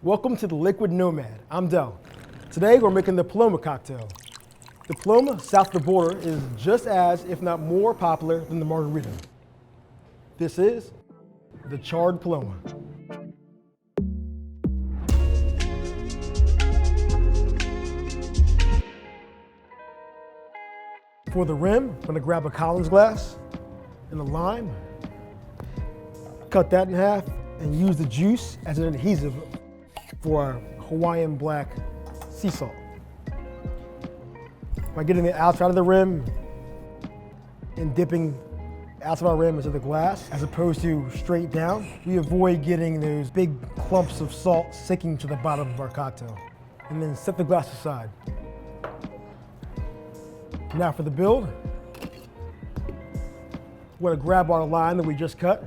Welcome to the Liquid Nomad. I'm Del. Today we're making the Paloma cocktail. The Paloma, south of the border, is just as, if not more popular than the Margarita. This is the CHARRED Paloma. For the rim, I'm going to grab a Collins glass and a lime, cut that in half, and use the juice as an adhesive for our Hawaiian black sea salt. By getting the outside of the rim and dipping the outside of our rim into the glass, as opposed to straight down, we avoid getting those big clumps of salt sinking to the bottom of our cocktail. And then set the glass aside. Now for the build, we're going to grab our lime that we just cut,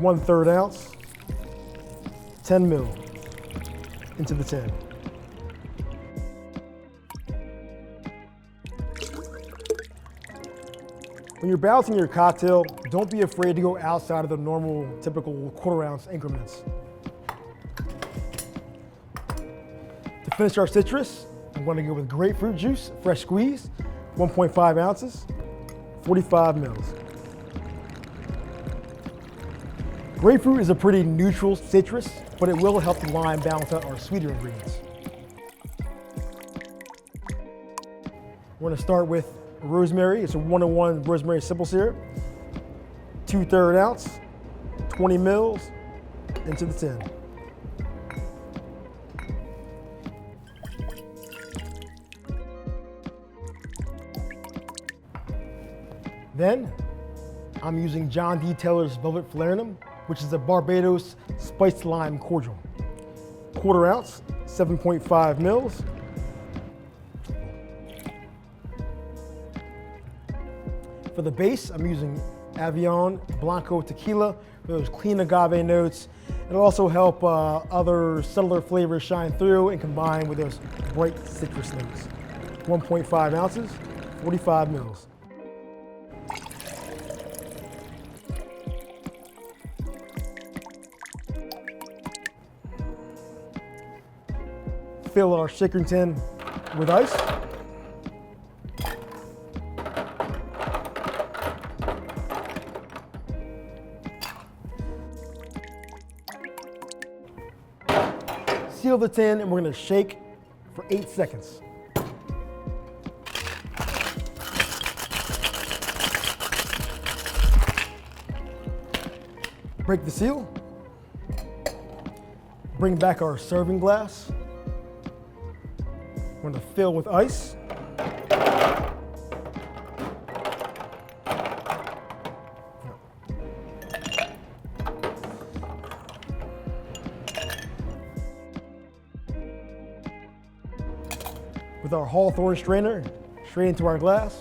1/3 ounce, 10 mil into the tin. When you're balancing your cocktail, don't be afraid to go outside of the normal, typical 1/4 ounce increments. To finish our citrus, I'm going to go with grapefruit juice, fresh squeeze, 1.5 ounces, 45 mils. Grapefruit is a pretty neutral citrus, but it will help the lime balance out our sweeter ingredients. We're going to start with rosemary. It's a 1-in-1 rosemary simple syrup, 2/3 ounce, 20 mils into the tin. Then, I'm using John D. Taylor's Velvet Falernum, which is a Barbados spiced lime cordial. 1/4 ounce, 7.5 mils. For the base, I'm using Avion Blanco Tequila for those clean agave notes. It'll also help other subtler flavors shine through and combine with those bright citrus notes. 1.5 ounces, 45 mils. Fill our shaker tin with ice. Seal the tin and we're going to shake for 8 seconds. Break the seal. Bring back our serving glass. We're going to fill with ice. With our Hawthorne strainer, straight into our glass.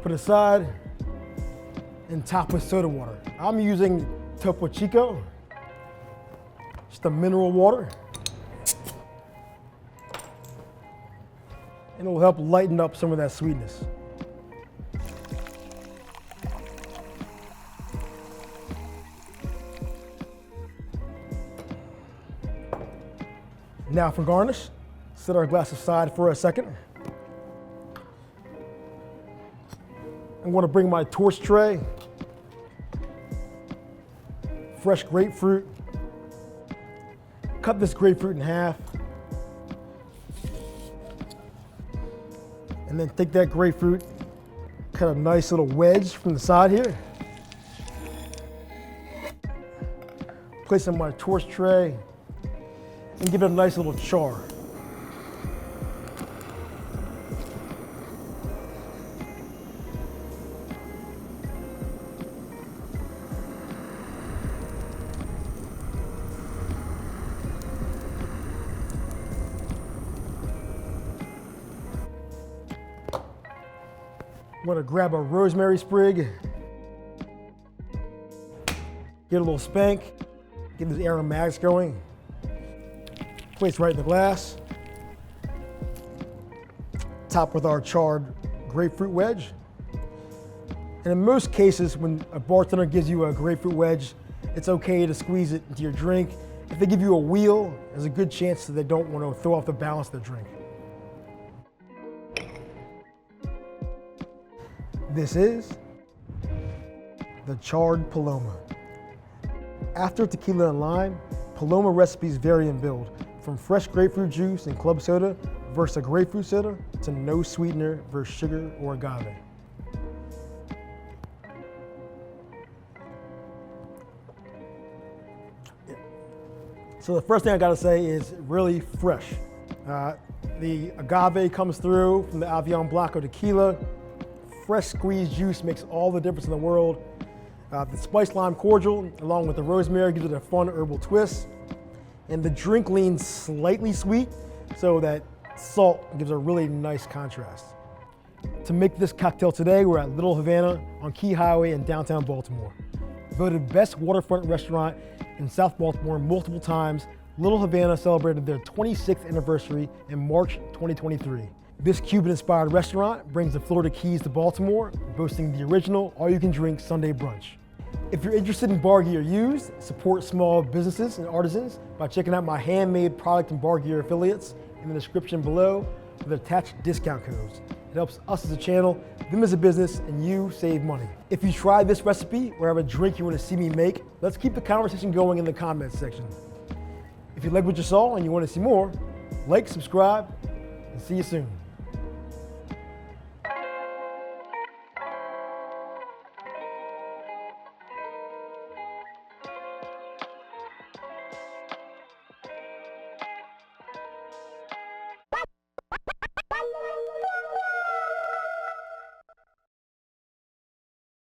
Put aside and top with soda water. I'm using Topo Chico, just a mineral water. And it will help lighten up some of that sweetness. Now for garnish, set our glass aside for a second. I'm going to bring my torch tray, fresh grapefruit, cut this grapefruit in half, and then take that grapefruit, cut a nice little wedge from the side here, place it on my torch tray, and give it a nice little char. I'm gonna grab a rosemary sprig, get a little spank, get those aromatics going, place right in the glass, top with our charred grapefruit wedge. And in most cases, when a bartender gives you a grapefruit wedge, it's okay to squeeze it into your drink. If they give you a wheel, there's a good chance that they don't want to throw off the balance of the drink. This is the charred Paloma. After tequila and lime, Paloma recipes vary in build, from fresh grapefruit juice and club soda versus a grapefruit soda to no sweetener versus sugar or agave. So the first thing I gotta say is really fresh. The agave comes through from the Avion Blanco tequila. Fresh squeezed juice makes all the difference in the world. The spiced lime cordial, along with the rosemary, gives it a fun herbal twist. And the drink leans slightly sweet, so that salt gives a really nice contrast. To make this cocktail today, we're at Little Havana on Key Highway in downtown Baltimore. Voted best waterfront restaurant in South Baltimore multiple times, Little Havana celebrated their 26th anniversary in March 2023. This Cuban-inspired restaurant brings the Florida Keys to Baltimore, boasting the original all-you-can-drink Sunday brunch. If you're interested in bar gear used, support small businesses and artisans by checking out my handmade product and bar gear affiliates in the description below with attached discount codes. It helps us as a channel, them as a business, and you save money. If you tried this recipe or have a drink you want to see me make, let's keep the conversation going in the comments section. If you like what you saw and you want to see more, like, subscribe, and see you soon.